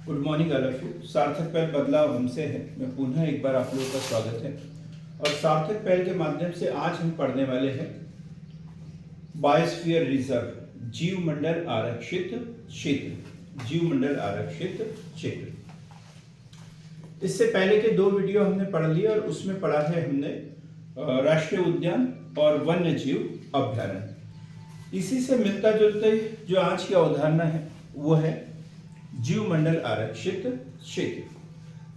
Good morning all of you. सार्थक पहल बदलाव हमसे है मैं पुनः एक बार आप लोगों का स्वागत है। और सार्थक पहल के माध्यम से आज हम पढ़ने वाले हैं बायोस्फीयर रिजर्व, जीव मंडल आरक्षित क्षेत्र। जीव मंडल आरक्षित क्षेत्र। इससे पहले के दो वीडियो हमने पढ़ लिए और उसमें पढ़ा है हमने राष्ट्रीय उद्यान और वन्य जीव अभ्यारण्य। इसी से मिलता जुलता जो आज की अवधारणा है वो है जीव मंडल आरक्षित क्षेत्र।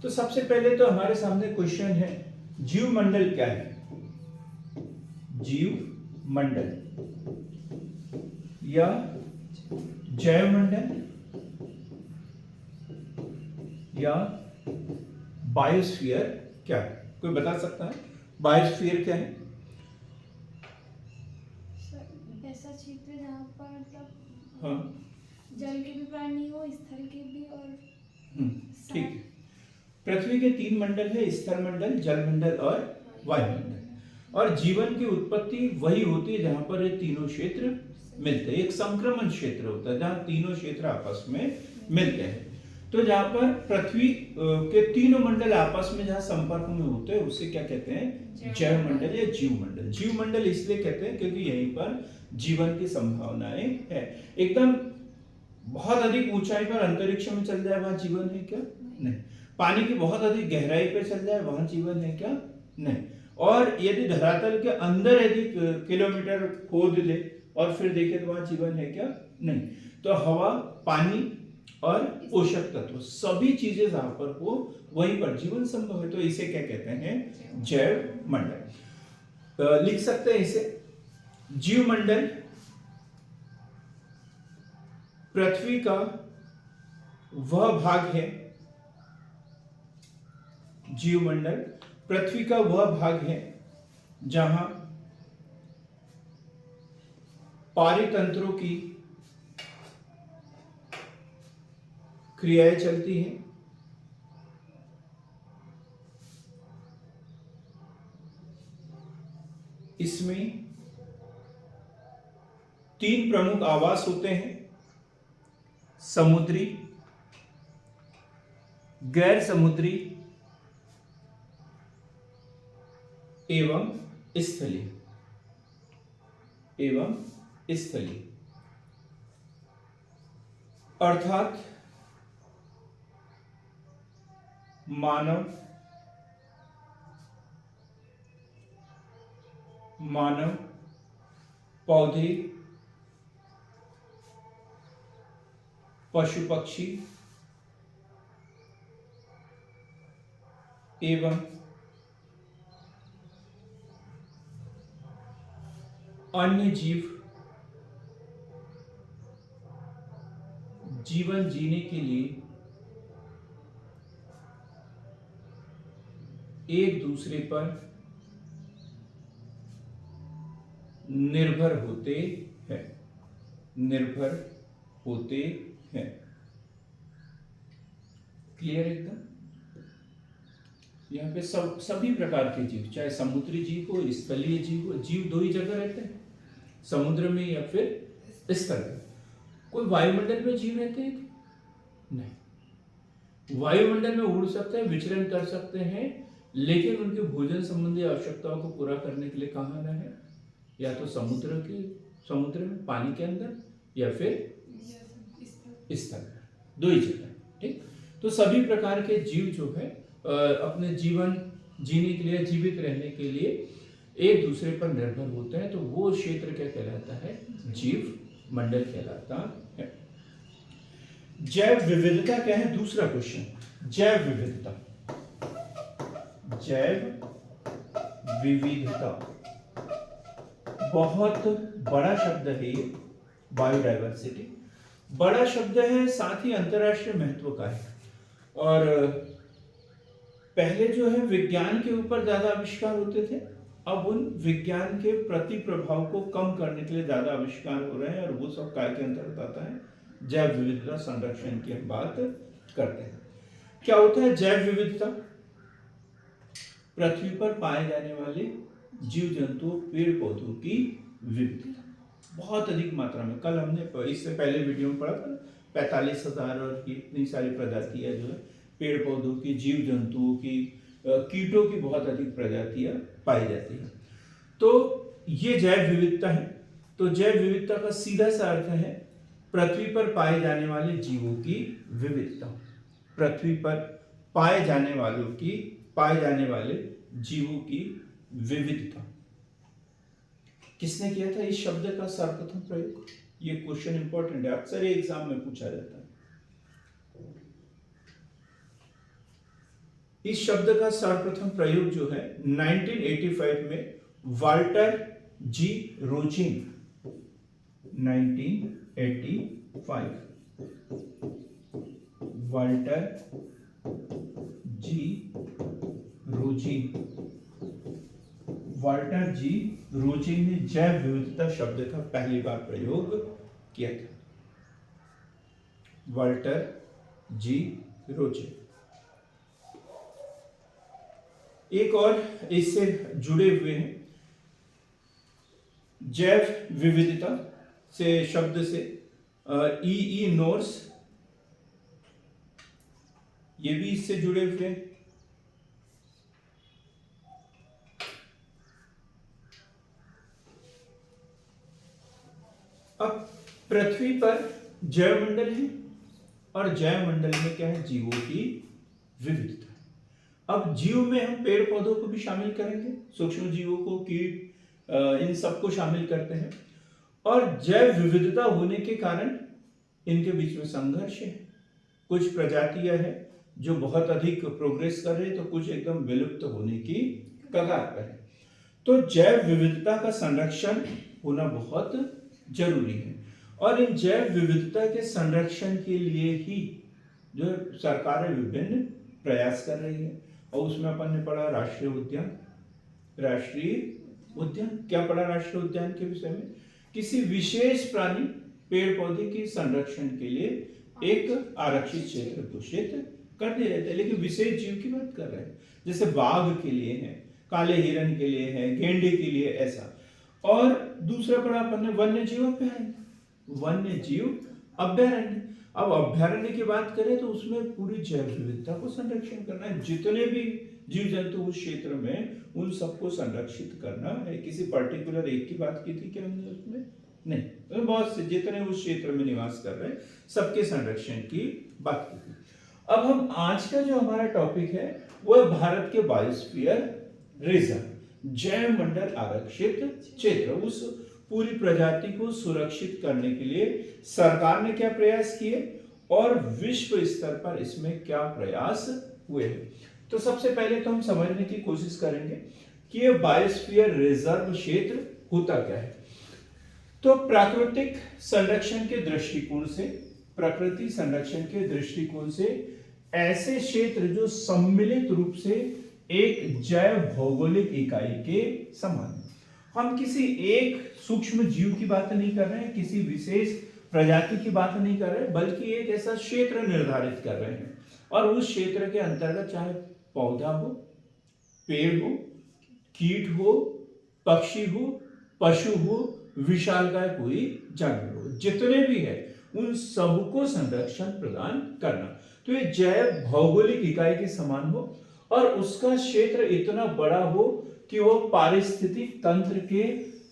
तो सबसे पहले तो हमारे सामने क्वेश्चन है, जीव मंडल क्या है? जीव मंडल या जैव मंडल या बायोस्फीयर क्या है? कोई बता सकता है बायोस्फीयर क्या है? ऐसा क्षेत्र जहाँ पर मतलब हाँ, जल के भी प्राणी हो, स्थल के भी और ठीक है। पृथ्वी के तीन मंडल है, स्थल मंडल, जल मंडल और वायुमंडल। और जीवन की उत्पत्ति वही होती है जहां पर ये तीनों क्षेत्र मिलते हैं। एक संक्रमण क्षेत्र होता है जहां तीनों क्षेत्र आपस में मिलते हैं। तो जहां पर पृथ्वी के तीनों मंडल आपस में जहां संपर्क में होते हैं उसे क्या कहते हैं? जैव मंडल या जीव मंडल। जीव मंडल इसलिए कहते हैं क्योंकि यहीं पर जीवन की संभावनाएं है। एकदम बहुत अधिक ऊंचाई पर अंतरिक्ष में चल जाए वहां जीवन है क्या? नहीं। पानी की बहुत अधिक गहराई पर चल जाए वहां जीवन है क्या? नहीं। और यदि धरातल के अंदर यदि किलोमीटर खोद ले और फिर देखे तो वहां जीवन है क्या? नहीं। तो हवा, पानी और पोषक तत्व सभी चीजें जहां पर हो वहीं पर जीवन संभव है। तो इसे क्या कहते हैं? जैव मंडल। लिख सकते हैं इसे, जीव मंडल पृथ्वी का वह भाग है, जीव मंडल पृथ्वी का वह भाग है जहां पारितंत्रों की क्रियाएं चलती हैं। इसमें तीन प्रमुख आवास होते हैं, समुद्री, गैर समुद्री एवं स्थलीय। अर्थात मानव, पौधे, पशु पक्षी एवं अन्य जीव जीवन जीने के लिए एक दूसरे पर निर्भर होते हैं। क्लियर एकदम? यहाँ पे सभी प्रकार के जीव, चाहे समुद्री जीव हो, स्थलीय जीव हो, जीव दो ही जगह रहते हैं, समुद्र में या फिर स्थल में। कोई वायुमंडल में जीव रहते हैं? नहीं। वायुमंडल में उड़ सकते हैं, विचरण कर सकते हैं, लेकिन उनके भोजन संबंधी आवश्यकताओं को पूरा करने के लिए कहाँ आना है? या तो समुद्र में, पानी के अंदर, या फिर स्थल, दो ही जगह। ठीक। तो सभी प्रकार के जीव जो है अपने जीवन जीने के लिए, जीवित रहने के लिए एक दूसरे पर निर्भर होते हैं। तो वो क्षेत्र क्या कहलाता है? जीव मंडल कहलाता है। जैव विविधता क्या है? दूसरा क्वेश्चन, जैव विविधता बहुत बड़ा शब्द है ये। बायोडाइवर्सिटी बड़ा शब्द है, साथ ही अंतरराष्ट्रीय महत्व का है। और पहले जो है विज्ञान के ऊपर ज्यादा आविष्कार होते थे, अब उन विज्ञान के प्रति प्रभाव को कम करने के लिए ज्यादा आविष्कार हो रहे हैं। और वो सब काय के अंतर्गत आता है? जैव विविधता संरक्षण की हम बात करते हैं। क्या होता है जैव विविधता? पृथ्वी पर पाए जाने वाले जीव जंतुओं, पेड़ पौधों की विविधता बहुत अधिक मात्रा में। कल हमने इससे पहले वीडियो में पढ़ा था 45,000 और इतनी सारी प्रजातियां जो है पेड़ पौधों की, जीव जंतुओं की, कीटों की बहुत अधिक प्रजातियां पाई जाती हैं। तो ये जैव विविधता है। तो जैव विविधता का सीधा सा अर्थ है पृथ्वी पर पाए जाने वाले जीवों की विविधता। पृथ्वी पर पाए जाने वाले जीवों की विविधता। किसने किया था इस शब्द का सर्वप्रथम प्रयोग? ये क्वेश्चन इंपॉर्टेंट है, अक्सर एग्जाम में पूछा जाता है। इस शब्द का सर्वप्रथम प्रयोग जो है 1985 में वाल्टर जी रोचिंग, 1985 वाल्टर जी रोचिंग ने जैव विविधता शब्द का पहली बार प्रयोग किया था। वाल्टर जी रोचिंग। एक और इससे जुड़े हुए हैं जैव विविधता से शब्द से ई नोर्स, ये भी इससे जुड़े हुए हैं। अब पृथ्वी पर जैवमंडल है और जैवमंडल में क्या है? जीवों की विविधता। अब जीव में हम पेड़ पौधों को भी शामिल करेंगे, सूक्ष्म जीवों को, कीट, इन सबको शामिल करते हैं। और जैव विविधता होने के कारण इनके बीच में संघर्ष है। कुछ प्रजातियां हैं जो बहुत अधिक प्रोग्रेस कर रहे हैं, तो कुछ एकदम विलुप्त होने की कगार पर है। तो जैव विविधता का संरक्षण होना बहुत जरूरी है। और इन जैव विविधता के संरक्षण के लिए ही जो सरकारें विभिन्न प्रयास कर रही है। और उसमें अपन ने पढ़ा राष्ट्रीय उद्यान। क्या पढ़ा राष्ट्रीय उद्यान के विषय में? किसी विशेष प्राणी, पेड़ पौधे के संरक्षण के लिए एक आरक्षित क्षेत्र घोषित कर दिया जाता है, लेकिन विशेष जीव की बात कर रहे हैं। जैसे बाघ के लिए है, काले हिरण के लिए है, गेंडे के लिए, ऐसा। और दूसरा पढ़ा अपन ने वन्य जीव अभ्यारण्य। अब अभ्यारण्य की बात करें तो उसमें पूरी जैव विविधता को संरक्षण करना है। जितने भी जीव जंतु उस क्षेत्र में, उन सबको संरक्षित करना है। किसी पर्टिकुलर एक की बात की थी क्या हमने उसमें? नहीं, तो बहुत से जितने उस क्षेत्र में निवास कर रहे हैं सबके संरक्षण की बात की थी। अब हम आज का जो हमारा टॉपिक है वो है भारत के बायोस्फीयर रिजर्व, जैव मंडल आरक्षित क्षेत्र। उस पूरी प्रजाति को सुरक्षित करने के लिए सरकार ने क्या प्रयास किए और विश्व स्तर पर इसमें क्या प्रयास हुए हैं। तो सबसे पहले तो हम समझने की कोशिश करेंगे कि ये बायोस्फीयर रिजर्व क्षेत्र होता क्या है। तो प्राकृतिक संरक्षण के दृष्टिकोण से ऐसे क्षेत्र जो सम्मिलित रूप से एक जैव भौगोलिक इकाई के समान है। हम किसी एक सूक्ष्म जीव की बात नहीं कर रहे हैं, किसी विशेष प्रजाति की बात नहीं कर रहे हैं, बल्कि एक ऐसा क्षेत्र निर्धारित कर रहे हैं। और उस क्षेत्र के अंतर्गत चाहे पौधा हो, पेड़ हो, कीट हो, पक्षी हो, पशु हो, विशालकाय कोई जानवर हो, जितने भी है उन सबको संरक्षण प्रदान करना। तो ये जैव भौगोलिक इकाई के समान हो और उसका क्षेत्र इतना बड़ा हो कि वो पारिस्थितिक तंत्र के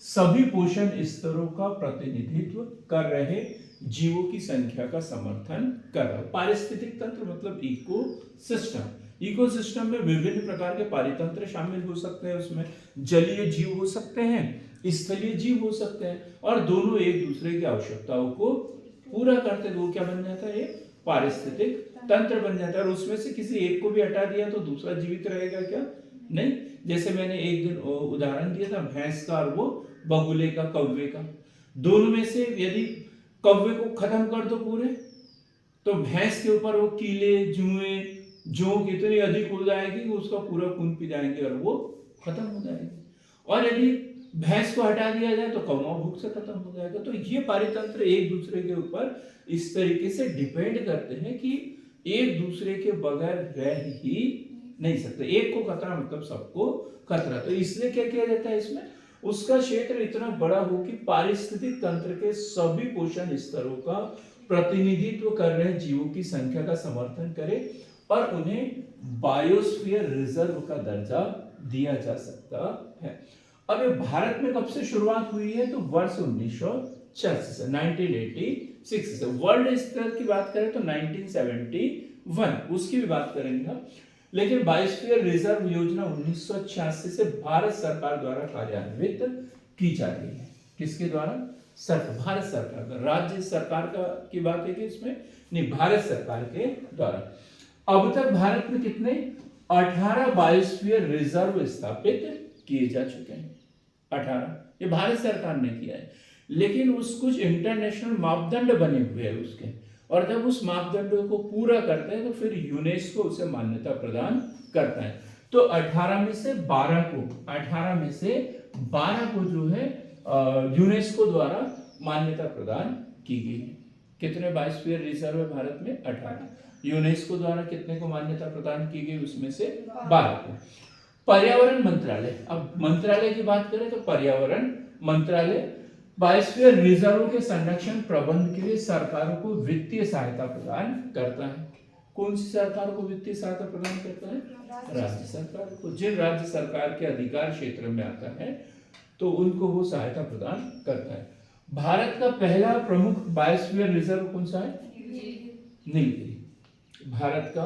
सभी पोषण स्तरों का प्रतिनिधित्व कर रहे जीवों की संख्या का समर्थन कर रहा है। पारिस्थितिक तंत्र मतलब इकोसिस्टम में विभिन्न प्रकार के पारितंत्र शामिल हो सकते हैं। उसमें जलीय जीव हो सकते हैं, स्थलीय जीव हो सकते हैं, और दोनों एक दूसरे की आवश्यकताओं को पूरा करते हैं। वो क्या बन जाता है? पारिस्थितिक तंत्र बन जाता है। और उसमें से किसी एक को भी हटा दिया तो दूसरा जीवित रहेगा क्या? नहीं। जैसे मैंने एक दिन उदाहरण दिया था भैंस का और वो बगुले का, कौवे का। दोनों में से यदि कौवे को खत्म कर दो पूरे, तो भैंस के ऊपर वो कीले, जुएं, जोंक इतनी अधिक हो जाएगी कि उसका पूरा खून पी जाएंगे और वो खत्म हो जाएगी। और यदि भैंस को हटा दिया जाए तो कौवा भूख से खत्म हो जाएगा। तो ये पारितंत्र एक दूसरे के ऊपर इस तरीके से डिपेंड करते हैं कि एक दूसरे के बगैर रह ही नहीं सकते। एक को खतरा मतलब सबको खतरा। तो इसलिए क्या किया जाता है इसमें? उसका क्षेत्र इतना बड़ा हो कि पारिस्थितिक तंत्र के सभी पोषण स्तरों का प्रतिनिधित्व कर रहे जीवों की संख्या का समर्थन करे और उन्हें बायोस्फीयर रिजर्व का दर्जा दिया जा सकता है। अब ये भारत में कब से शुरुआत हुई है? तो वर्ष 1986 से, 1986 से। वर्ल्ड स्तर की बात करें तो 1971 उसकी भी बात करेंगे हम। लेकिन बायोस्फीयर रिजर्व योजना 1986 से भारत सरकार द्वारा कार्यान्वित की जा रही है। किसके द्वारा? भारत सरकार द्वारा। राज्य सरकार का की बात है कि इसमें नहीं, भारत सरकार के द्वारा। अब तक भारत में कितने 18 बायोस्फीयर रिजर्व स्थापित किए जा चुके हैं। 18 ये भारत सरकार ने किया है, लेकिन उस कुछ इंटरनेशनल मापदंड बने हुए हैं उसके, और जब उस मापदंडों को पूरा करते हैं तो फिर यूनेस्को उसे मान्यता प्रदान करता है। तो 18 में से 12 को जो है यूनेस्को द्वारा मान्यता प्रदान की गई है। कितने बायोस्फीयर रिजर्व है भारत में? 18। यूनेस्को द्वारा कितने को मान्यता प्रदान की गई? उसमें से 12 को। पर्यावरण मंत्रालय, अब मंत्रालय की बात करें तो पर्यावरण मंत्रालय बायोस्फीयर रिजर्व के संरक्षण प्रबंध के लिए सरकारों को वित्तीय सहायता प्रदान करता है। कौन सी सरकार को वित्तीय सहायता प्रदान करता है? राज्य सरकार को। जिन राज्य सरकार के अधिकार क्षेत्र में आता है तो उनको वो सहायता प्रदान करता है। भारत का पहला प्रमुख बायोस्फीयर रिजर्व कौन सा है? नीलगिरी। भारत का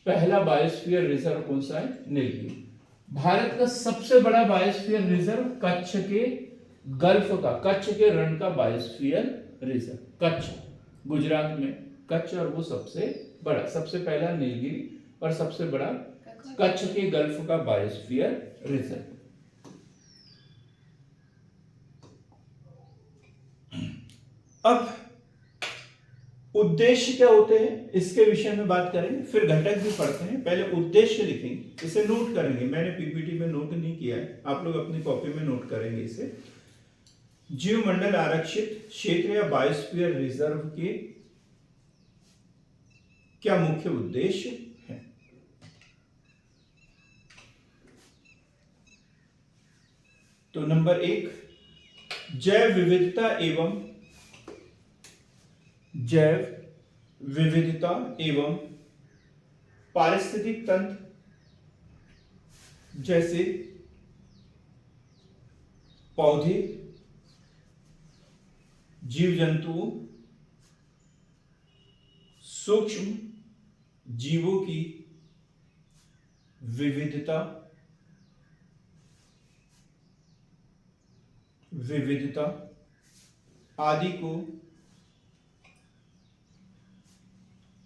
पहला बायोस्फीयर रिजर्व कौन सा है? नीलगिरी। भारत का सबसे बड़ा बायोस्फीयर रिजर्व कच्छ के गल्फ का, कच्छ के रण का बायोस्फीयर रिजर्व। कच्छ गुजरात में कच्छ, और वो सबसे बड़ा, सबसे पहला नीलगिरी और सबसे बड़ा कच्छ के गल्फ का बायोस्फीयर रिजर्व। अब उद्देश्य क्या होते हैं इसके विषय में बात करेंगे, फिर घटक भी पढ़ते हैं। पहले उद्देश्य लिखेंगे, इसे नोट करेंगे। मैंने पीपीटी में नोट नहीं किया है, आप लोग अपनी कॉपी में नोट करेंगे इसे। जीवमंडल आरक्षित क्षेत्र या बायोस्फीयर रिजर्व के क्या मुख्य उद्देश्य है? तो नंबर 1, जैव विविधता एवं पारिस्थितिक तंत्र, जैसे पौधे, जीव जंतुओं, सूक्ष्म जीवों की विविधता आदि को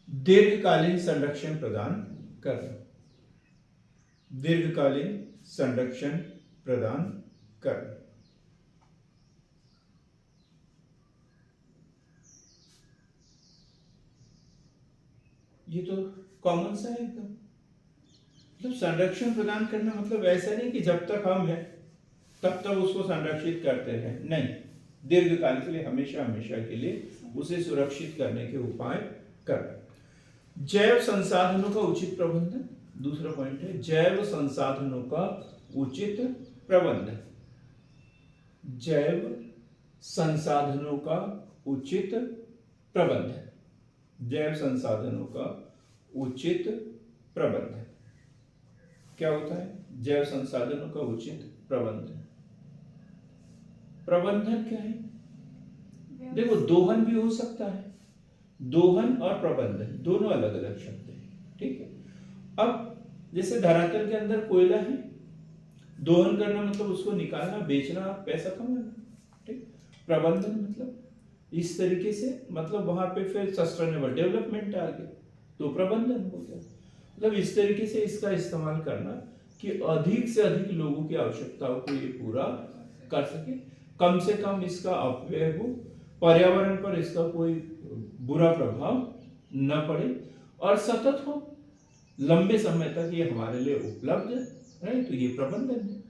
दीर्घकालीन संरक्षण प्रदान करना। दीर्घकालीन संरक्षण प्रदान करना। ये तो कॉमन सा है एकदम। मतलब संरक्षण प्रदान करना मतलब ऐसा नहीं कि जब तक हम हैं तब तक उसको संरक्षित करते रहें, नहीं, दीर्घकाल के लिए, हमेशा के लिए उसे सुरक्षित करने के उपाय करना। जैव संसाधनों का उचित प्रबंधन, दूसरा पॉइंट है जैव संसाधनों का उचित प्रबंधन। जैव संसाधनों का उचित प्रबंधन। जैव संसाधनों का उचित प्रबंधन क्या होता है? जैव संसाधनों का उचित प्रबंधन। प्रबंधन क्या है? देखो, दोहन भी हो सकता है, दोहन और प्रबंधन दोनों अलग अलग शब्द हैं, ठीक है। अब जैसे धरातल के अंदर कोयला है, दोहन करना मतलब उसको निकालना, बेचना, पैसा कमाना, ठीक। प्रबंधन मतलब इस तरीके से, मतलब वहां पे फिर सस्टेनेबल डेवलपमेंट आ गया तो प्रबंधन हो गया। मतलब इस तरीके से इसका इस्तेमाल करना कि अधिक से अधिक लोगों की आवश्यकताओं को ये पूरा कर सके, कम से कम इसका अपव्यय हो, पर्यावरण पर इसका कोई बुरा प्रभाव न पड़े और सतत हो, लंबे समय तक ये हमारे लिए उपलब्ध रहे, तो ये प्रबंधन है।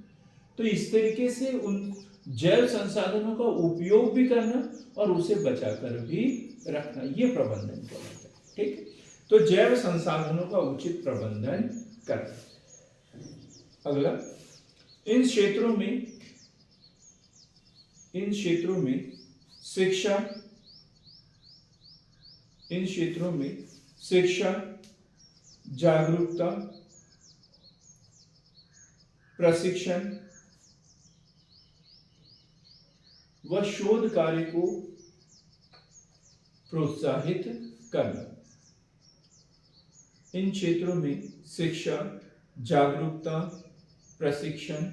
तो इस तरीके से उन जैव संसाधनों का उपयोग भी करना और उसे बचाकर भी रखना, ये प्रबंधन कहलाता है, ठीक। तो जैव संसाधनों का उचित प्रबंधन करना। अगला, इन क्षेत्रों में शिक्षा, इन क्षेत्रों में शिक्षा, जागरूकता, प्रशिक्षण व शोध कार्य को प्रोत्साहित करना। इन क्षेत्रों में शिक्षा, जागरूकता, प्रशिक्षण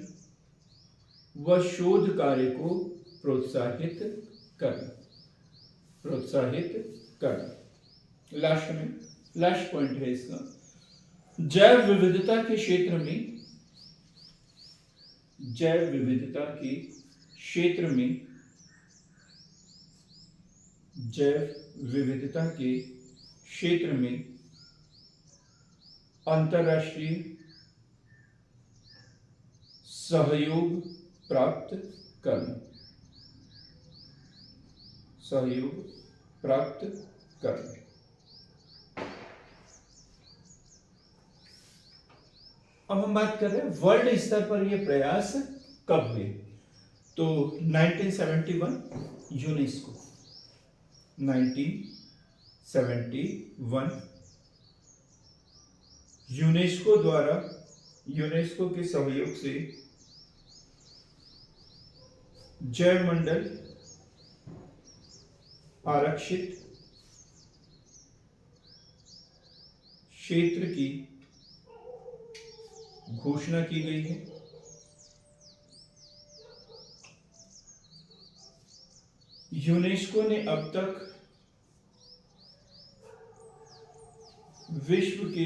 व शोध कार्य को प्रोत्साहित करना, लास्ट पॉइंट है इसका, जैव विविधता के क्षेत्र में, जैव विविधता के क्षेत्र में, जैव विविधता के क्षेत्र में अंतर्राष्ट्रीय सहयोग प्राप्त करना, सहयोग प्राप्त करना। अब हम बात कर रहे हैं वर्ल्ड स्तर पर ये प्रयास कब हुए। तो 1971 यूनेस्को, 1971 यूनेस्को द्वारा, यूनेस्को के सहयोग से जैव मंडल आरक्षित क्षेत्र की घोषणा की गई है। यूनेस्को ने अब तक विश्व के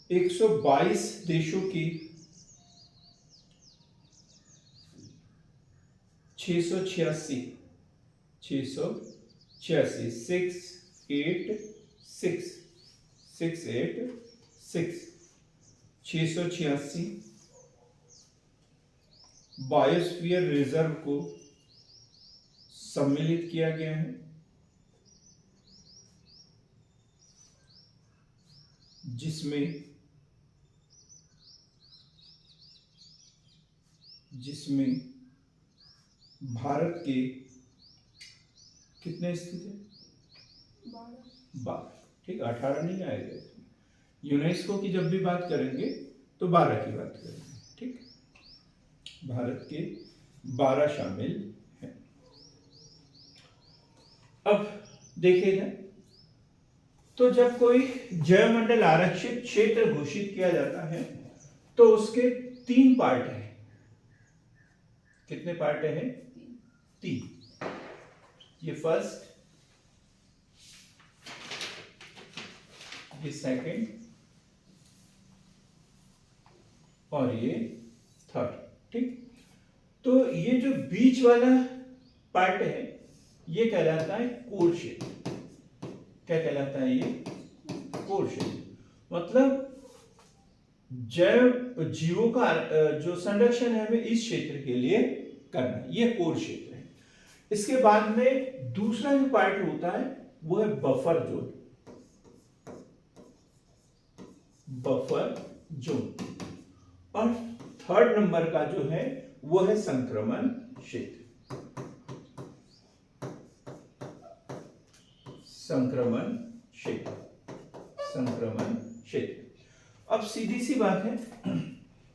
122 देशों की 686 बायोस्फीयर रिजर्व को सम्मिलित किया गया है, जिसमें भारत के कितने स्थित है? 12। ठीक, 18 नहीं आएगा। यूनेस्को की जब भी बात करेंगे तो 12 की बात करेंगे। ठीक, भारत के 12 शामिल हैं। अब देखिएगा, तो जब कोई जैव मंडल आरक्षित क्षेत्र घोषित किया जाता है तो उसके 3 पार्ट हैं। कितने पार्ट हैं? 3। ये फर्स्ट, ये सेकंड और ये थर्ड। ठीक, तो ये जो बीच वाला पार्ट है ये कहलाता है कोर क्षेत्र। क्या कहलाता है ये? कोर क्षेत्र। मतलब जैव जीवों का जो संरक्षण है हमें इस क्षेत्र के लिए करना है, ये कोर क्षेत्र है। इसके बाद में दूसरा जो पार्ट होता है वो है बफर जोन, बफर जोन। और थर्ड नंबर का जो है वो है संक्रमण क्षेत्र, संक्रमण क्षेत्र, संक्रमण क्षेत्र। अब सीधी सी बात है,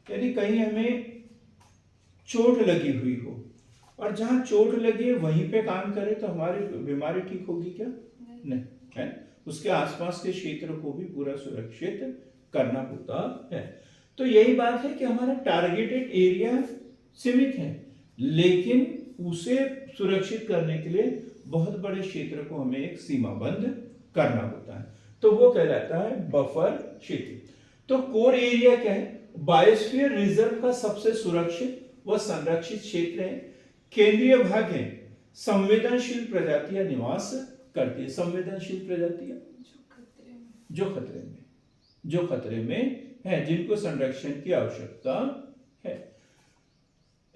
यदि कहीं हमें चोट लगी हुई हो और जहां चोट लगी है वहीं पे काम करे तो हमारी बीमारी ठीक होगी क्या? नहीं है। उसके आसपास के क्षेत्र को भी पूरा सुरक्षित करना होता है। तो यही बात है कि हमारा टारगेटेड एरिया सीमित है, लेकिन उसे सुरक्षित करने के लिए बहुत बड़े क्षेत्र को हमें एक सीमाबंद करना होता है, तो वो कहलाता है बफर क्षेत्र। तो कोर एरिया क्या है? बायोस्फीयर रिजर्व का सबसे सुरक्षित व संरक्षित क्षेत्र है। केंद्रीय भाग है, संवेदनशील प्रजातियां निवास करती है। संवेदनशील प्रजातियां जो खतरे में है, जिनको संरक्षण की आवश्यकता है।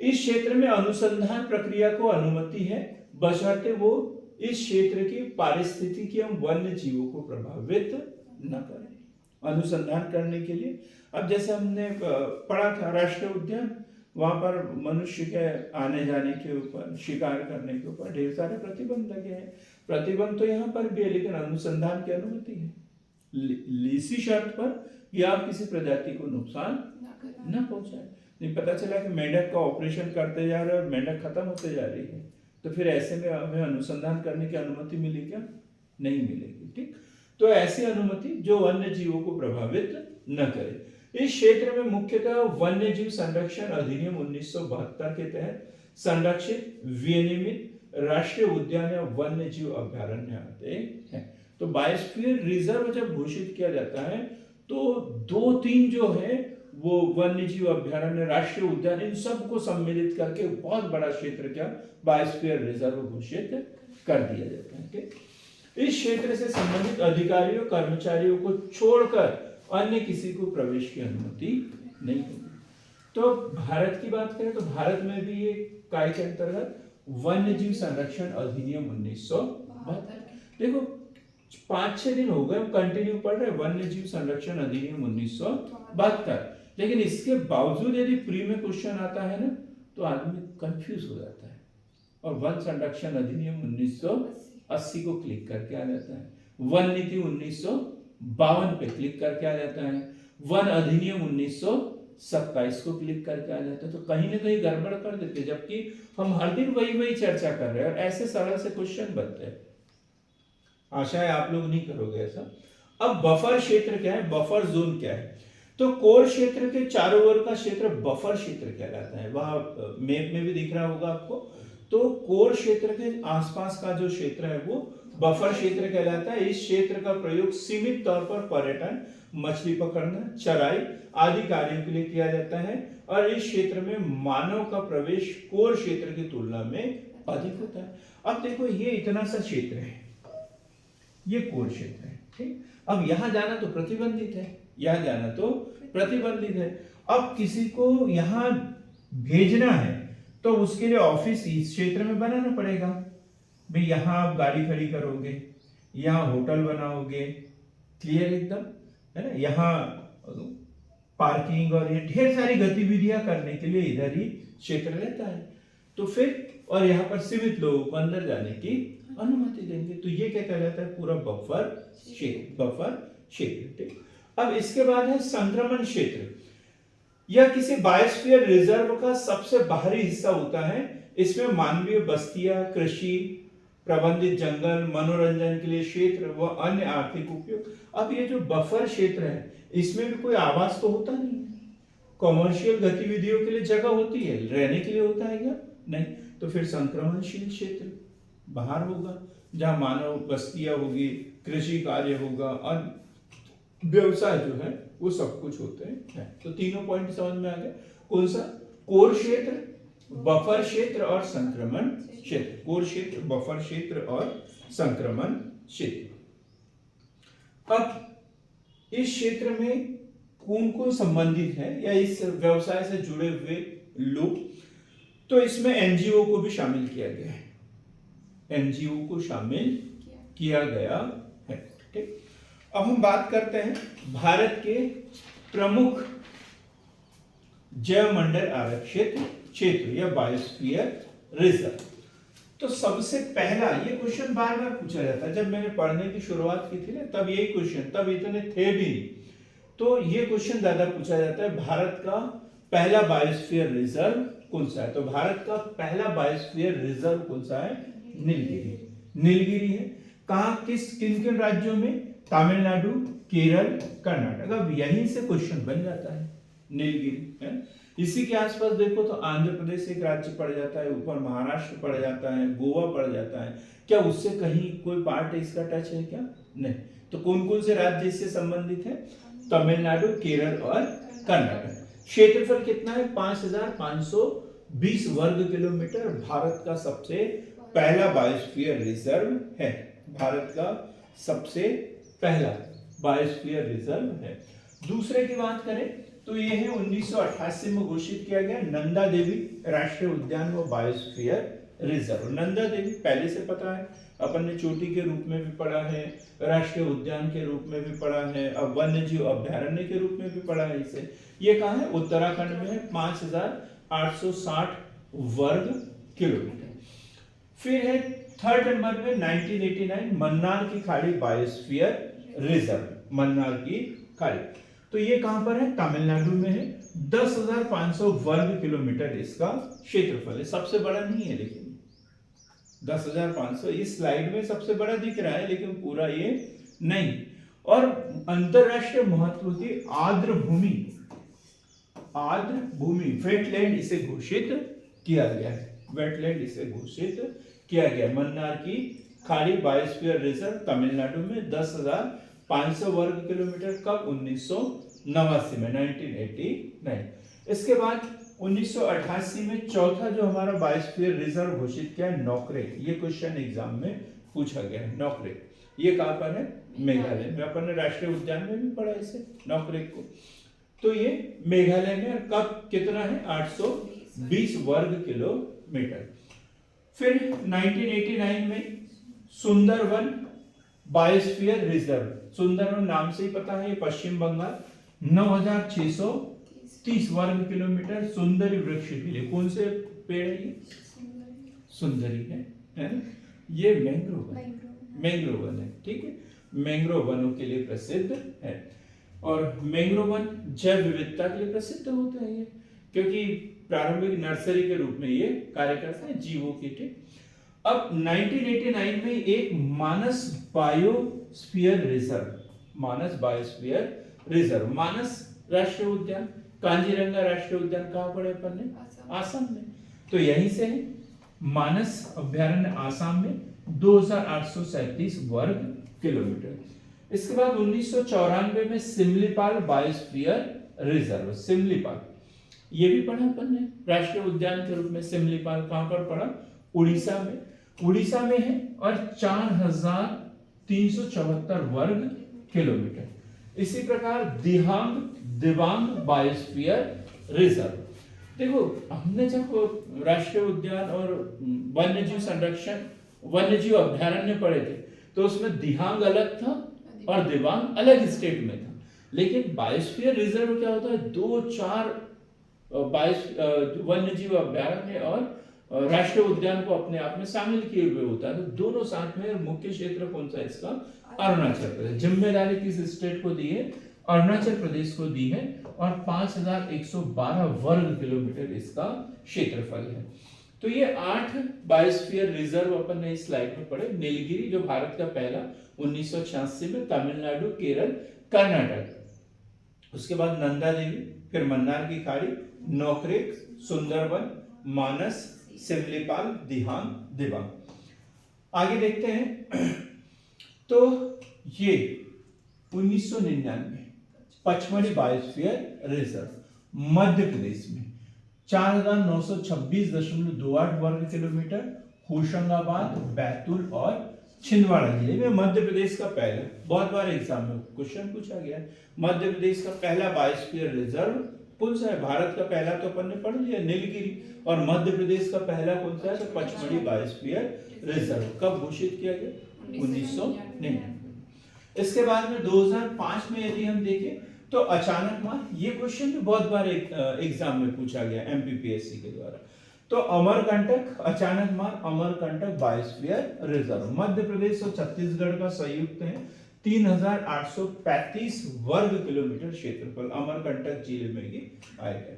इस क्षेत्र में अनुसंधान प्रक्रिया को अनुमति है, बशर्ते वो इस क्षेत्र की पारिस्थितिकी एवं वन्य जीवों को प्रभावित न करें। अनुसंधान करने के लिए, अब जैसे हमने पढ़ा था राष्ट्रीय उद्यान, वहां पर मनुष्य के आने जाने के ऊपर, शिकार करने के ऊपर ढेर सारे प्रतिबंध लगे हैं। प्रतिबंध तो यहाँ पर भी है, लेकिन अनुसंधान की अनुमति है इसी शर्त पर कि आप किसी प्रजाति को नुकसान न पहुंचाए। नहीं, पता चला कि मेंढक का ऑपरेशन करते जा रहे हैं और मेंढक खत्म होते जा रही है, तो फिर ऐसे में हमें अनुसंधान करने की अनुमति मिली क्या? नहीं मिलेगी। ठीक, तो ऐसी अनुमति जो वन्य जीवों को प्रभावित न करे। इस क्षेत्र में मुख्यतः वन्य जीव संरक्षण अधिनियम 1972 के तहत संरक्षित विनियमित राष्ट्रीय उद्यान या वन्य जीव अभ्यारण्य आते हैं। तो बायोस्फीयर रिजर्व जब घोषित किया जाता है तो 2-3 जो है वो वन्य जीव अभ्यारण्य, राष्ट्रीय उद्यान, इन सबको सम्मिलित करके बहुत बड़ा क्षेत्र क्या बायोस्फीयर रिजर्व घोषित कर दिया जाता है। ठीक? इस क्षेत्र से संबंधित अधिकारियों कर्मचारियों को छोड़कर अन्य किसी को प्रवेश की अनुमति नहीं होगी। तो भारत की बात करें तो भारत में भी ये काय के अंतर्गत वन्य जीव संरक्षण अधिनियम 1972। देखो 5-6 दिन हो गए हम कंटिन्यू पढ़ रहे वन्य जीव संरक्षण अधिनियम 1972, लेकिन इसके बावजूद यदि प्री में क्वेश्चन आता है ना तो आदमी कंफ्यूज हो जाता है और वन संरक्षण अधिनियम 1980 को क्लिक करके आ जाता है, वन नीति 1952 पे क्लिक करके आ जाता है, वन अधिनियम 1927 को क्लिक करके आ जाता है। तो कहीं ना कहीं गड़बड़ कर देते, जबकि हम हर दिन वही चर्चा कर रहे हैं और ऐसे सरल से क्वेश्चन बनते हैं। आशा है आप लोग नहीं करोगे ऐसा। अब बफर क्षेत्र क्या है, बफर जोन क्या है? तो कोर क्षेत्र के चारों ओर का क्षेत्र बफर क्षेत्र कहलाता है। वहां मैप में भी दिख रहा होगा आपको। तो कोर क्षेत्र के आसपास का जो क्षेत्र है वो बफर क्षेत्र कहलाता है। इस क्षेत्र का प्रयोग सीमित तौर पर पर्यटन, मछली पकड़ना, चराई आदि कार्यों के लिए किया जाता है और इस क्षेत्र में मानव का प्रवेश कोर क्षेत्र की तुलना में अधिक होता है। अब देखो ये इतना सा क्षेत्र है, ये कोर क्षेत्र है। ठीक, अब यहां जाना तो प्रतिबंधित है, यहां जाना तो प्रतिबंधित है। अब किसी को यहां भेजना है तो उसके लिए ऑफिस इस क्षेत्र में बनाना पड़ेगा। भाई यहां आप गाड़ी खड़ी करोगे, यहां होटल बनाओगे, क्लियर एकदम है ना, यहां पार्किंग और ये ढेर सारी गतिविधियां करने के लिए इधर ही क्षेत्र रहता है। तो फिर और यहाँ पर सीमित लोगों को अंदर जाने की अनुमति देंगे। तो ये क्या कहलाता है, पूरा बफर क्षेत्र, बफर क्षेत्र। ठीक, अब इसके बाद है संक्रमण क्षेत्र। यह किसी बायोस्फीयर रिजर्व का सबसे बाहरी हिस्सा होता है। इसमें मानवीय बस्तियां, कृषि, प्रबंधित जंगल, मनोरंजन के लिए क्षेत्र व अन्य आर्थिक उपयोग। अब ये जो बफर क्षेत्र है इसमें भी कोई आवास तो होता नहीं है, कॉमर्शियल गतिविधियों के लिए जगह होती है, रहने के लिए होता है क्या? नहीं। तो फिर संक्रमणशील क्षेत्र बाहर होगा जहां मानव बस्तियां होगी, कृषि कार्य होगा और व्यवसाय जो है वो सब कुछ होते हैं। तो तीनों पॉइंट समझ में आ गए। कौन सा? कोर क्षेत्र, बफर क्षेत्र और संक्रमण क्षेत्र। कोर क्षेत्र, बफर क्षेत्र और संक्रमण क्षेत्र। अब इस क्षेत्र में कौन कौन संबंधित है या इस व्यवसाय से जुड़े हुए लोग, तो इसमें एनजीओ को भी शामिल किया गया है, एनजीओ को शामिल किया गया है। ठीक, अब हम बात करते हैं भारत के प्रमुख जैव मंडल आरक्षित क्षेत्र या बायोस्फीयर रिजर्व। तो सबसे पहला ये क्वेश्चन बार बार पूछा जाता है। जब मैंने पढ़ने की शुरुआत की थी ना तब यही क्वेश्चन, तब इतने थे भी नहीं, तो ये क्वेश्चन ज्यादा पूछा जाता है, भारत का पहला बायोस्फीयर रिजर्व कौन सा है? तो भारत का पहला बायोस्फीयर रिजर्व कौन सा है? नीलगिरी। नीलगिरी है। कहां, किन किन राज्यों में? तमिलनाडु, केरल, कर्नाटक। अब यहीं से क्वेश्चन बन जाता है, नीलगिरी है। इसी के आसपास देखो तो आंध्र प्रदेश एक राज्य पड़ जाता है, ऊपर महाराष्ट्र पड़ जाता है, गोवा पड़ जाता है। क्या उससे कहीं कोई पार्ट इसका टच है क्या? नहीं। तो कौन कौन से राज्य इससे संबंधित है? तमिलनाडु, केरल और कर्नाटक। क्षेत्रफल कितना है? 5520 वर्ग किलोमीटर। भारत का सबसे पहला बायोस्फीयर रिजर्व है, भारत का सबसे पहला बायोस्फीयर रिजर्व है। दूसरे की बात करें तो यह है 1988 में घोषित किया गया नंदा देवी राष्ट्रीय उद्यान व बायोस्फीयर रिजर्व। नंदा देवी पहले से पता है, अपन ने चोटी के रूप में भी पढ़ा है, राष्ट्रीय उद्यान के रूप में भी पढ़ा है, अब वन्य जीव अभ्यारण्य के रूप में भी पढ़ा है इसे। ये कहाँ है? उत्तराखंड में है, 5000 860 वर्ग किलोमीटर। फिर है थर्ड नंबर पे 1989 मन्नार की खाड़ी बायोस्फीयर रिजर्व। मन्नार की खाड़ी, तो ये कहां पर है? तमिलनाडु में है। 10,500 वर्ग किलोमीटर इसका क्षेत्रफल है। सबसे बड़ा नहीं है लेकिन 10,500 इस स्लाइड में सबसे बड़ा दिख रहा है, लेकिन पूरा ये नहीं। और अंतरराष्ट्रीय महत्व की आर्द्र भूमि वेटलैंड इसे घोषित किया गया है। वेटलैंड इसे घोषित किया गया। मन्नार की खाड़ी बायोस्फीयर रिजर्व तमिलनाडु में 10,500 वर्ग किलोमीटर। कब? 1989 में, 1989। इसके बाद 1988 में चौथा जो हमारा बायोस्फीयर रिजर्व घोषित किया है नोकरेक। ये क्वेश्चन एग्जाम में पूछा गया है। नोकरेक ये कहां पर है? मेघालय में। अपन ने राष्ट्रीय उद्यान में भी पढ़ा इसे, नोकरेक को। तो ये मेघालय में। और कब कितना है? 820 वर्ग किलोमीटर। फिर 1989 में सुंदरवन बायोस्फीयर रिजर्व। सुंदरवन नाम से ही पता है, ये पश्चिम बंगाल, 9,630 वर्ग किलोमीटर। सुंदरी वृक्ष के लिए कौन से पेड़ है ये? सुंदरी है ना? ये मैंग्रोव वन है, ठीक है। मैंग्रोव वनों के लिए प्रसिद्ध है। और मैंग्रोव वन जैव विविधता के लिए प्रसिद्ध होते हैं ये, क्योंकि प्रारंभिक नर्सरी के रूप में ये कार्य करते हैं जीवों के लिए। अब 1989 में एक मानस बायोस्फीयर रिजर्व, मानस राष्ट्रीय उद्यान, कांजीरंगा राष्ट्रीय उद्यान कहां पड़े अपन ने? आसाम में। तो यहीं से है मानस अभ्यारण्य, आसाम में 2,837 वर्ग किलोमीटर। इसके बाद 1994 में सिमलीपाल बायोस्फीयर रिजर्व। सिमलीपाल ये भी पढ़ा अपन ने राष्ट्रीय उद्यान के रूप में। सिमलीपाल कहां पर पड़ा? उड़ीसा में है। और 4,374 वर्ग किलोमीटर। इसी प्रकार दिबांग बायोस्फीयर रिजर्व। देखो, हमने जब राष्ट्रीय उद्यान और वन्यजीव संरक्षण, वन्यजीव अभ्यारण्य पढ़े थे, तो उसमें दिहांग अलग था और दिबांग अलग स्टेट में था। लेकिन बायोस्फीयर रिजर्व क्या होता है? 2-4 वन्यजीव अभ्यारण्य और राष्ट्रीय उद्यान को अपने आप में शामिल किए हुए होता है। तो दोनों साथ में। मुख्य क्षेत्र कौन सा इसका? अरुणाचल प्रदेश। जिम्मेदारी किस स्टेट को दी है? अरुणाचल प्रदेश को दी है। और 5,112 वर्ग किलोमीटर इसका क्षेत्रफल है। तो ये 8 बायोस्फीयर रिजर्व अपन ने इस स्लाइड में पढ़े। नीलगिरी जो भारत का पहला 1986 में, तमिलनाडु, केरल, कर्नाटक। उसके बाद नंदा देवी, फिर मन्नार की खाड़ी, नोकरेक, सुंदरवन, मानस, सिमलीपाल, दिबांग। आगे देखते हैं। तो ये 1999 पचमढ़ी बायोस्फीयर रिजर्व मध्य प्रदेश में 4,926.28 वर्ग किलोमीटर। होशंगाबाद, बैतूल और छिंदवाड़ा जिले में। मध्य प्रदेश का पहला, बहुत बार एग्जाम में क्वेश्चन पूछा गया है, मध्य प्रदेश का पहला बायोस्फीयर रिजर्व कौन सा है? भारत का पहला तो अपन ने पढ़ लिया नीलगिरी, और मध्य प्रदेश का पहला कौन सा है? तो पचमढ़ी बायोस्फीयर रिजर्व। कब घोषित किया गया? 1999। इसके बाद में 2005 में यदि हम देखें तो अचानक मार, ये क्वेश्चन भी बहुत बार एग्जाम में पूछा गया एमपीपीएससी के द्वारा। तो अमरकंटक, अचानक मार अमरकंटक बायोस्फीयर रिजर्व मध्य प्रदेश और छत्तीसगढ़ का संयुक्त है। 3,835 वर्ग किलोमीटर क्षेत्रफल अमरकंटक जिले में ही आएगा।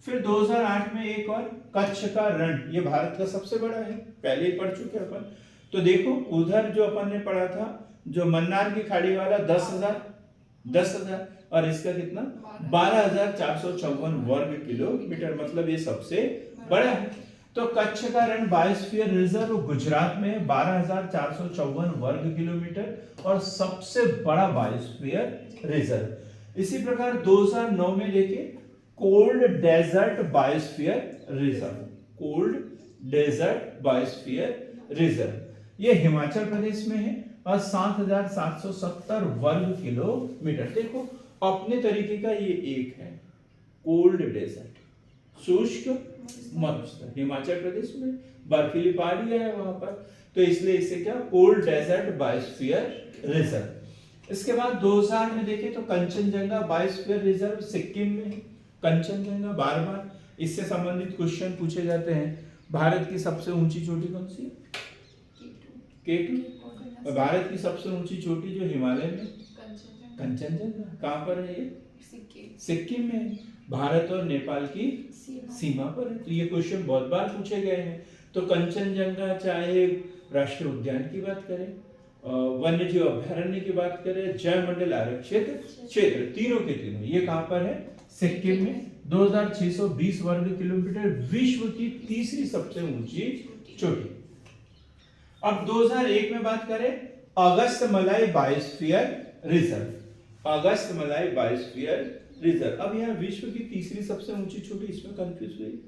फिर 2008 में एक और कच्छ का रण, ये भारत का सबसे बड़ा है, पहले ही पढ़ चुके अपन। तो देखो उधर जो अपन ने पढ़ा था, जो मन्नार की खाड़ी वाला 10,000 और इसका कितना? 12,454 वर्ग किलोमीटर, मतलब ये सबसे बड़ा है। तो कच्छ का रण बायोस्फीयर रिजर्व गुजरात में 12,454 वर्ग किलोमीटर और सबसे बड़ा बायोस्फीयर रिजर्व। इसी प्रकार 2009 में देखे cold desert biosphere reserve, cold desert biosphere reserve, ये हिमाचल प्रदेश में है और 7,770 वर्ग किलोमीटर। देखो अपने तरीके का ये एक है कोल्ड डेजर्ट, शुष्क मरुस्थल, हिमाचल प्रदेश में बर्फीली पहाड़ी है वहां पर, तो इसलिए इसे क्या कोल्ड डेजर्ट बायोस्फीयर रिजर्व। इसके बाद 2000 में देखें तो कंचनजंगा बायोस्फीयर रिजर्व सिक्किम में है, कंचनजंगा बार बार इससे संबंधित क्वेश्चन पूछे जाते हैं। भारत की सबसे ऊंची चोटी कौन सी है? केटू। और भारत की सबसे ऊंची चोटी जो हिमालय में, कंचनजंगा। कहाँ पर है ये? सिक्किम में। भारत और नेपाल की सीमा पर है। तो ये क्वेश्चन बहुत बार पूछे गए हैं। तो कंचनजंगा, चाहे राष्ट्रीय उद्यान की बात करें, वन्य जीव अभयारण्य की बात करें, जैवमंडल आरक्षित क्षेत्र, तीनों के तीनों ये कहां पर है? सिक्किम में। 2620 वर्ग किलोमीटर, विश्व की तीसरी सबसे ऊंची चोटी। अब 2001 में बात करें, Agasthyamalai biosphere reserve. Agasthyamalai biosphere reserve. अब यहाँ विश्व की तीसरी सबसे ऊंची चोटी, इसमें कंफ्यूज हुई।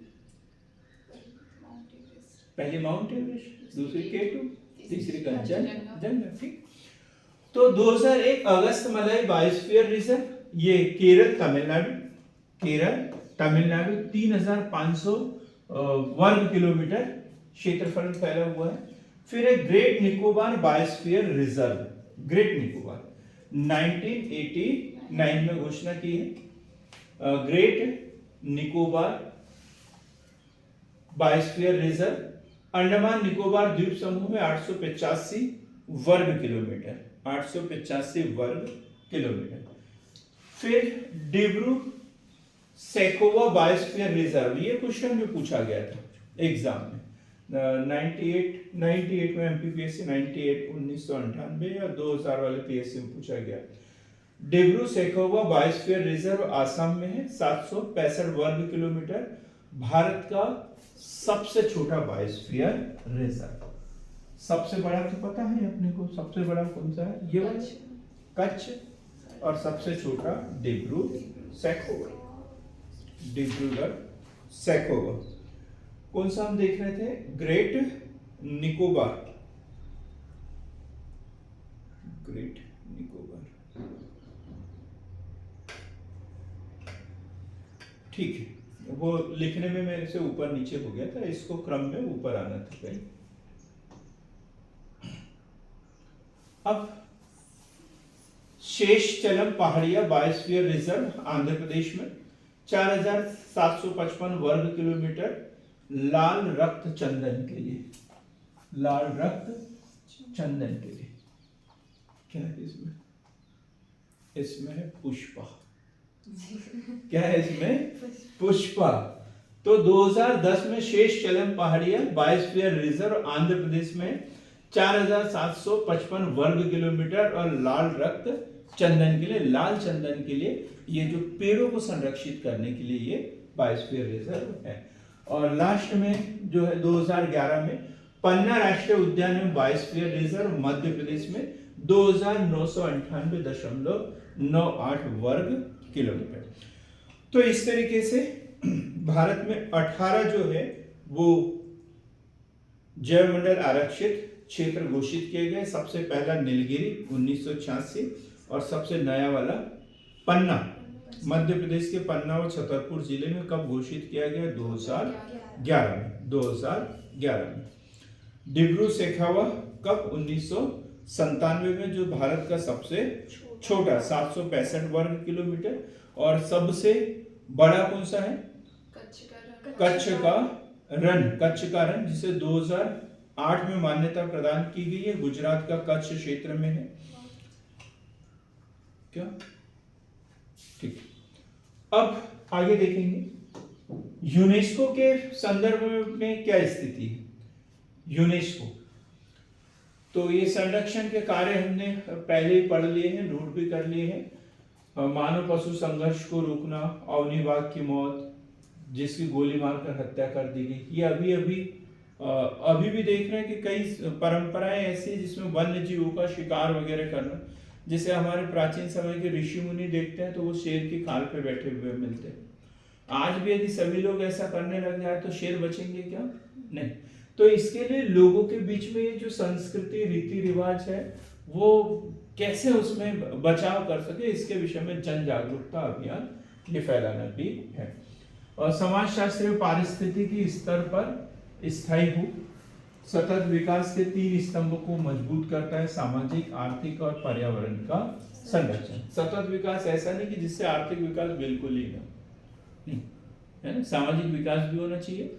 पहली माउंट एवरेस्ट, दूसरी केटू, तीसरी कंचनजंगा। ठीक। तो 2001 अगस्त्यमलाई बायोस्फीयर रिजर्व, ये केरल तमिलनाडु 3500 वर्ग किलोमीटर क्षेत्रफल में फैला हुआ है। फिर एक great Nicobar biosphere reserve, great Nicobar 1989 में घोषणा की है। Great Nicobar biosphere reserve Andaman Nicobar द्वीप समूह में 885 वर्ग किलोमीटर, 885 वर्ग किलोमीटर। फिर डिब्रू सैखोवा बायोस्फीयर रिजर्व, ये क्वेश्चन भी पूछा गया था एग्जाम में 98 में एमपीपीएससी 98 1998 या 2000 वाले पीएससी में पूछा गया। डिब्रू सैखोवा बायोस्फीयर रिजर्व आसाम में है, 765 वर्ग किलोमीटर। भारत का सबसे छोटा बायोस्फीयर रिजर्व। सबसे बड़ा तो पता है अपने को, सबसे बड़ा कौन सा है? ये कच्छ। और सबसे छोटा डिब्रू सैखोवा, डिब्रूगढ़ सैखोवा। कौन सा हम देख रहे थे? Great Nicobar, great Nicobar. ठीक है, वो लिखने में मेरे से ऊपर नीचे हो गया था, इसको क्रम में ऊपर आना था कहीं। अब शेषचलम पहाड़िया बायोस्फीयर रिजर्व आंध्र प्रदेश में 4755 वर्ग किलोमीटर, लाल रक्त चंदन के लिए, लाल रक्त चंदन के लिए। क्या है इसमें? इसमें है पुष्पा। क्या है इसमें? पुष्पा। तो 2010 में शेषचलम पहाड़िया बायोस्फीयर रिजर्व आंध्र प्रदेश में 4755 वर्ग किलोमीटर और लाल रक्त चंदन के लिए, लाल चंदन के लिए, ये जो पेड़ों को संरक्षित करने के लिए ये बायोस्फीयर रिजर्व है। और लास्ट में जो है 2011 में पन्ना राष्ट्रीय उद्यान में बायोस्फीयर रिजर्व मध्य प्रदेश में 2998.98 वर्ग किलोमीटर। तो इस तरीके से भारत में 18 जो है वो जैवमंडल आरक्षित क्षेत्र घोषित किए गए। सबसे पहला नीलगिरी 1986 और सबसे नया वाला पन्ना, मध्य प्रदेश के पन्ना और छतरपुर जिले में कब घोषित किया गया? 2011 में। डिब्रू सैखोवा कब? 1997 में, जो भारत का सबसे छोटा 765 वर्ग किलोमीटर। और सबसे बड़ा कौन सा है? कच्छ का रण, जिसे 2008 में मान्यता प्रदान की गई है, गुजरात का कच्छ क्षेत्र में है। क्या? ठीक। अब आगे देखेंगे यूनेस्को के संदर्भ में क्या स्थिति है। यूनेस्को, तो ये संरक्षण के कार्य हमने पहले ही पढ़ लिए हैं, नोट भी कर लिए हैं। मानव पशु संघर्ष को रोकना, अवनी बाघ की मौत जिसकी गोली मारकर हत्या कर दी गई, ये अभी भी देख रहे हैं कि कई परंपराएं ऐसी हैं जिसमें वन्य जीवों का शिकार वगैरह करना। जिसे हमारे प्राचीन समय के ऋषि मुनि देखते हैं तो वो शेर की खाल पे बैठे हुए मिलते हैं। आज भी यदि सभी लोग ऐसा करने लग जाए तो शेर बचेंगे क्या? नहीं। तो इसके लिए लोगों के बीच में ये जो संस्कृति रीति रिवाज है वो कैसे उसमें बचाव कर सके, इसके विषय में जन जागरूकता अभियान ये फैलाना भी है। और समाजशास्त्री पारिस्थितिकी स्तर पर स्थायी हो सतत विकास के 3 स्तंभ को मजबूत करता है, सामाजिक, आर्थिक और पर्यावरण का संरक्षण। सतत विकास ऐसा नहीं कि जिससे आर्थिक विकास बिल्कुल ही ना, है ना, सामाजिक विकास भी होना चाहिए,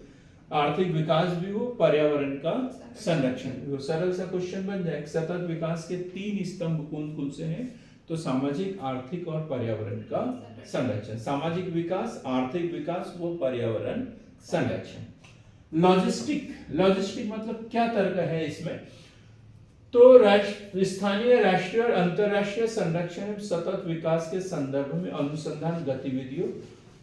आर्थिक विकास भी हो, पर्यावरण का संरक्षण भी हो। सरल सा क्वेश्चन बन जाए, सतत विकास के 3 स्तंभ कौन कौन से हैं? तो सामाजिक, आर्थिक और पर्यावरण का संरक्षण। सामाजिक विकास, आर्थिक विकास व पर्यावरण संरक्षण। लॉजिस्टिक, लॉजिस्टिक मतलब क्या तर्क है इसमें? तो स्थानीय, राष्ट्रीय और अंतरराष्ट्रीय संरक्षण एवं सतत विकास के संदर्भ में अनुसंधान गतिविधियों,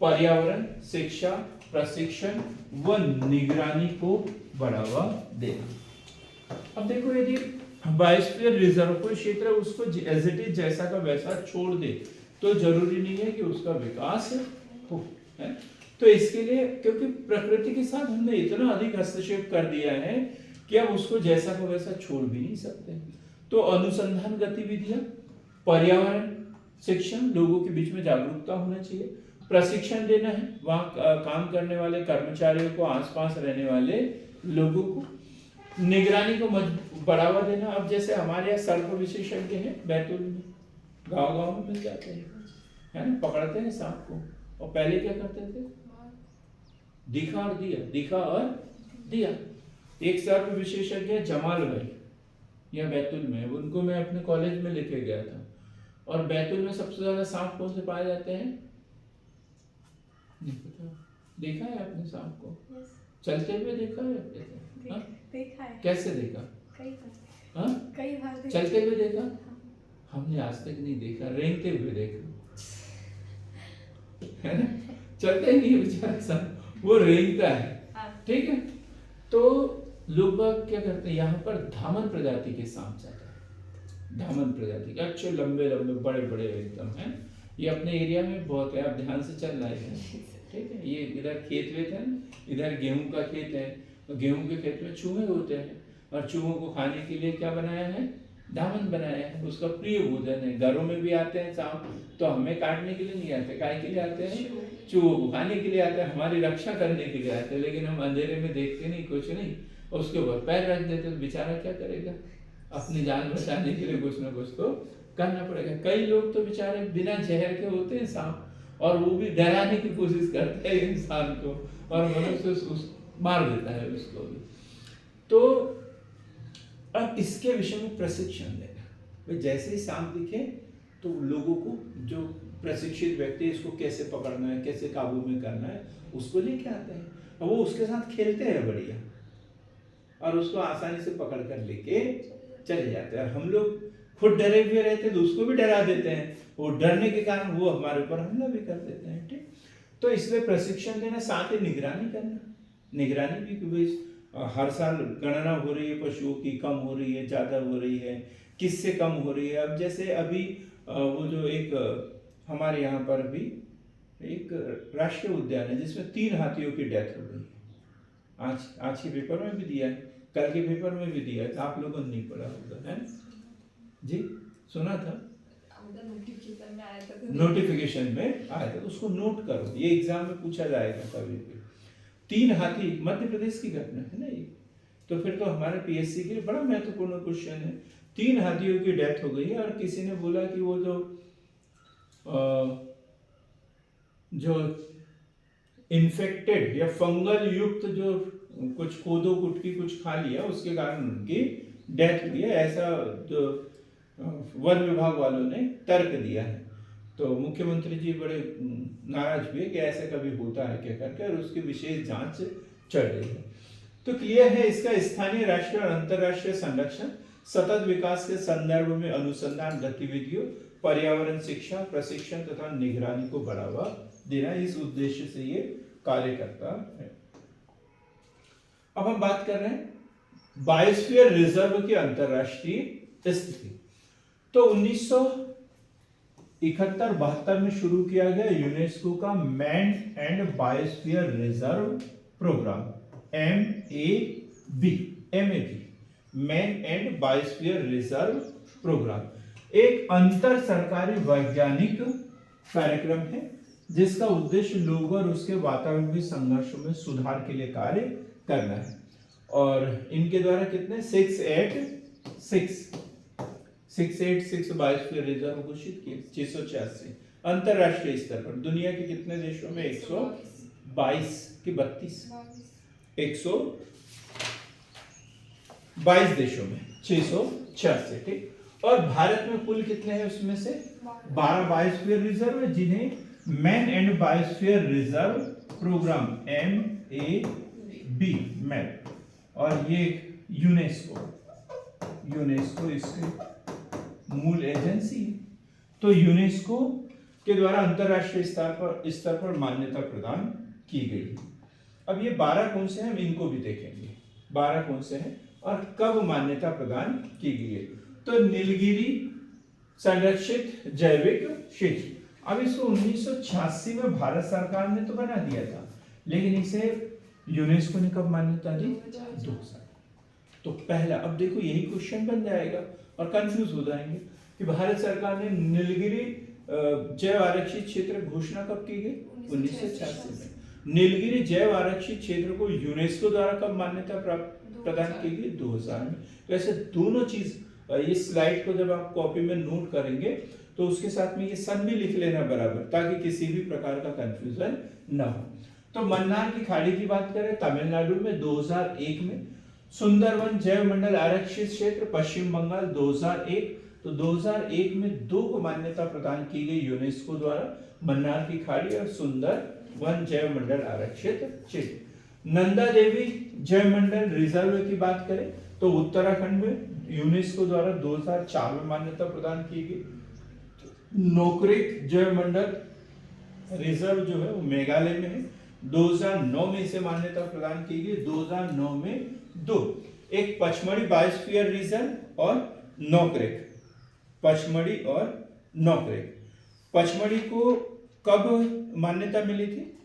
पर्यावरण, शिक्षा, प्रशिक्षण व निगरानी को बढ़ावा देना। अब देखो, यदि बायोस्फीयर रिजर्व कोई क्षेत्र है उसको एज इट इज जैसा का वैसा छोड़ दे तो जरूरी नहीं है कि उसका विकास हो, है? तो इसके लिए, क्योंकि प्रकृति के साथ हमने इतना अधिक हस्तक्षेप कर दिया है कि अब उसको जैसा का वैसा छोड़ भी नहीं सकते। तो अनुसंधान गतिविधियां, पर्यावरण, शिक्षण, लोगों के बीच में जागरूकता होना चाहिए, प्रशिक्षण देना है वहाँ काम करने वाले कर्मचारियों को, आसपास रहने वाले लोगों को, निगरानी को बढ़ावा देना। अब जैसे हमारे यहाँ सर्प विशेषज्ञ हैं बैतूल में, गांव-गांव में मिल जाते हैं, है ना, पकड़ते हैं सांप को। और पहले क्या करते थे? दिखा और दिया, दिखा और दिया। एक सर्प विशेषज्ञ जमाल भाई, यह बैतूल में, उनको मैं अपने कॉलेज में लेके गया था। और बैतूल में सबसे ज्यादा सांप कौन से पाए जाते हैं? नहीं पता। देखा है आपने सांप को? चलते हुए देखा है? देखा है। कैसे देखा? कई बार देखा। चलते हुए देखा? हमने आज तक नहीं देखा, रेंगते हुए देखा, है ना? चलते ही नहीं बेचारा सांप, वो रेंगता है। ठीक है, तो लोग बाग क्या करते हैं, यहाँ पर धामन प्रजाति के सांप जाते हैं, धामन प्रजाति के, अच्छे लंबे लंबे बड़े बड़े एकदम, है। ये अपने एरिया में बहुत है, आप ध्यान से चल रहे हैं, ठीक है। ये इधर खेत वेत है, इधर गेहूं का खेत है, तो गेहूं के खेत में चूहे होते हैं, और चूहों को खाने के लिए क्या बनाया है? दामन बनाया है, उसका प्रिय भोजन है। घरों में भी आते हैं सांप, तो हमें काटने के लिए नहीं आते, काय के लिए आते हैं? चूहों को खाने के लिए आते हैं, हमारी रक्षा करने के लिए आते हैं। लेकिन हम अंधेरे में देखते नहीं, कुछ नहीं, उसके ऊपर पैर रख देते, तो बेचारा क्या करेगा? अपनी जान बचाने के लिए कुछ ना कुछ तो करना पड़ेगा। कई लोग तो बेचारे बिना जहर के होते हैं सांप, और वो भी डराने की कोशिश करते हैं इंसान को, और मनुष्य मार देता है उसको भी। तो अब इसके विषय में प्रशिक्षण देना, भाई जैसे ही सांप दिखे तो लोगों को, जो प्रशिक्षित व्यक्ति इसको कैसे पकड़ना है, कैसे काबू में करना है, उसको लेके आते हैं, और वो उसके साथ खेलते हैं बढ़िया, और उसको आसानी से पकड़ कर लेके चले जाते हैं। और हम लोग खुद डरे हुए रहते हैं तो उसको भी डरा देते हैं, वो डरने के कारण वो हमारे ऊपर हमला भी कर देते हैं, ठीक। तो इसलिए प्रशिक्षण देना, साथ ही निगरानी करना, निगरानी भी, क्योंकि हर साल गणना हो रही है पशुओं की, कम हो रही है, ज़्यादा हो रही है, किससे कम हो रही है। अब जैसे अभी वो जो एक हमारे यहाँ पर भी एक राष्ट्रीय उद्यान है जिसमें 3 हाथियों की डेथ हो गई है। आज के पेपर में भी दिया है, कल के पेपर में भी दिया है, आप लोगों ने नहीं पढ़ा होगा, है जी? सुना था? नोटिफिकेशन में आया था, उसको नोट करो, ये एग्जाम में पूछा जाएगा कभी भी। 3 हाथी, मध्य प्रदेश की घटना है ना ये, तो फिर तो हमारे पीएससी के लिए बड़ा महत्वपूर्ण क्वेश्चन है। 3 हाथियों की डेथ हो गई है, और किसी ने बोला कि वो जो इन्फेक्टेड या फंगल युक्त जो कुछ कोदो कुटकी कुछ खा लिया, उसके कारण उनकी डेथ हुई है, ऐसा जो वन विभाग वालों ने तर्क दिया है। तो मुख्यमंत्री जी बड़े नाराज हुए कि ऐसा कभी होता है क्या करके, और उसकी विशेष जांच चल रही है। तो क्लियर है इसका स्थानीय, राष्ट्रीय और अंतरराष्ट्रीय संरक्षण, सतत विकास के संदर्भ में अनुसंधान गतिविधियों, पर्यावरण, शिक्षा, प्रशिक्षण तथा निगरानी को बढ़ावा देना, इस उद्देश्य से ये कार्य करता है। अब हम बात कर रहे हैं बायोस्फीयर रिजर्व की अंतरराष्ट्रीय स्थिति। तो 1971-72 में शुरू किया गया यूनेस्को का man and biosphere reserve programme, MAB, man and biosphere reserve programme, एक अंतर सरकारी वैज्ञानिक कार्यक्रम है जिसका उद्देश्य लोगों और उसके वातावरण के संघर्षों में सुधार के लिए कार्य करना है। और इनके द्वारा कितने 686 बायोस्फीयर रिजर्व घोषित किए, 686 अंतरराष्ट्रीय स्तर पर। दुनिया के कितने देशों में? 22 की 32, 22 122 देशों में 686, ठीक। और भारत में कुल कितने हैं उसमें से 12 बायोस्फीयर रिजर्व है, जिन्हें man and biosphere reserve programme MAB map, और ये यूनेस्को इसकी मूल एजेंसी है। तो यूनेस्को के द्वारा अंतरराष्ट्रीय स्तर पर मान्यता प्रदान की गई। अब ये 12 कौन से हैं, हम इनको भी देखेंगे 12 कौन से हैं और कब मान्यता प्रदान की गई है। तो नीलगिरी संरक्षित जैविक क्षेत्र, अब इसको 1986 में भारत सरकार ने तो बना दिया था, लेकिन इसे यूनेस्को ने कब मान्यता दी, 2000। तो पहला, अब देखो यही क्वेश्चन बन जाएगा और कंफ्यूज हो जाएंगे कि भारत सरकार ने नीलगिरी जैव आरक्षित क्षेत्र घोषणा कब की गई, 1986 में। नीलगिरी जैव आरक्षित क्षेत्र को यूनेस्को द्वारा कब मान्यता प्रदान की गई, 2000 में। तो ऐसे दोनों चीज, इस स्लाइड को जब आप कॉपी में नोट करेंगे तो उसके साथ में ये सन भी लिख लेना बराबर, ताकि किसी भी प्रकार का कंफ्यूजन ना हो। तो मन्नार की खाड़ी की बात करें तमिलनाडु में 2001 में, सुंदरवन जैव मंडल आरक्षित क्षेत्र पश्चिम बंगाल 2001। तो 2001 में 2 को मान्यता प्रदान की गई यूनेस्को द्वारा, मन्नार की खाड़ी और सुंदरवन जैव मंडल आरक्षित क्षेत्र। नंदा देवी जैव मंडल रिजर्व की बात करें तो उत्तराखंड में यूनेस्को द्वारा 2004 में मान्यता प्रदान की गई। नोकरेक जैव मंडल रिजर्व जो है वो मेघालय में है, 2009 में इसे मान्यता प्रदान की गई। 2009 में 2, एक पचमढ़ी बायोस्फीयर रिजर्व और नोकरेक, पचमढ़ी और नोकरेक। पचमढ़ी को कब मान्यता मिली थी,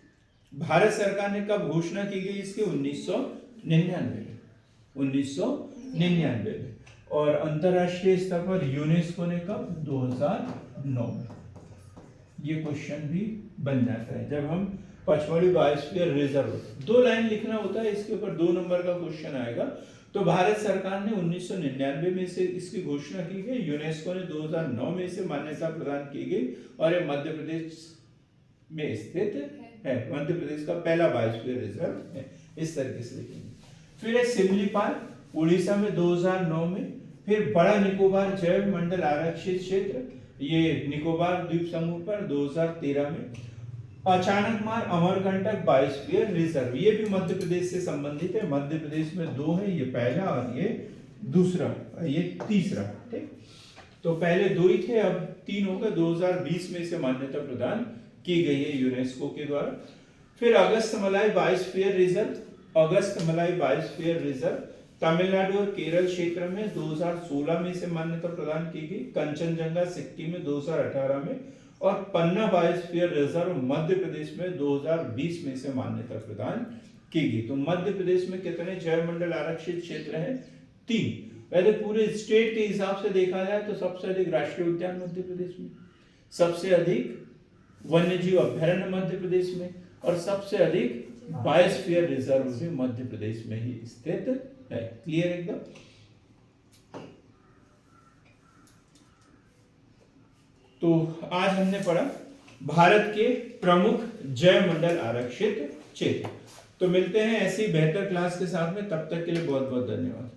भारत सरकार ने कब घोषणा की गई इसकी, 1999 में। और अंतरराष्ट्रीय स्तर पर यूनेस्को ने कब, 2009 में। ये क्वेश्चन भी बन जाता है जब हम पचमढ़ी बायोस्फीयर रिजर्व, 2 लाइन लिखना होता है, इसके ऊपर 2 नंबर का क्वेश्चन आएगा। तो भारत सरकार ने 1999 में से इसकी घोषणा की गई, यूनेस्को ने 2009 में इसे मान्यता प्रदान की गई, और ये मध्य प्रदेश में स्थित है, मध्य प्रदेश का पहला बायोस्फीयर रिजर्व है। इस तरीके से लिखेंगे। फिर है सिमलीपाल उड़ीसा में 2009 में। फिर बड़ा निकोबार जैव मंडल आरक्षित क्षेत्र, ये निकोबार द्वीप समूह पर 2013 में। अचानकमार अमरकंटक बायोस्फीयर रिजर्व, ये भी मध्य प्रदेश से संबंधित है, मध्य प्रदेश में 2 है, ये पहला और ये दूसरा, ये तीसरा, ठीक। तो पहले 2 ही थे, अब 3 हो गए। 2020 में इसे मान्यता प्रदान की गई है यूनेस्को के द्वारा। फिर Agasthyamalai biosphere reserve, Agasthyamalai biosphere reserve Tamil Nadu और केरल क्षेत्र में 2016 में इसे मान्यता प्रदान की गई। कंचनजंगा सिक्किम में 2018 में, और पन्ना बायोस्फीयर रिजर्व मध्य प्रदेश में 2020 में इसे मान्यता प्रदान की गई। तो मध्य प्रदेश में कितने जैव मंडल आरक्षित क्षेत्र हैं, 3। वैसे पूरे स्टेट के हिसाब से देखा जाए तो सबसे अधिक राष्ट्रीय उद्यान मध्य प्रदेश में, सबसे अधिक वन्य जीव अभ्यारण्य मध्य प्रदेश में, और सबसे अधिक बायोस्फीयर रिजर्व भी मध्य प्रदेश में ही स्थित है। क्लियर एकदम। तो आज हमने पढ़ा भारत के प्रमुख जैव मंडल आरक्षित क्षेत्र। तो मिलते हैं ऐसी बेहतर क्लास के साथ में, तब तक के लिए बहुत बहुत धन्यवाद।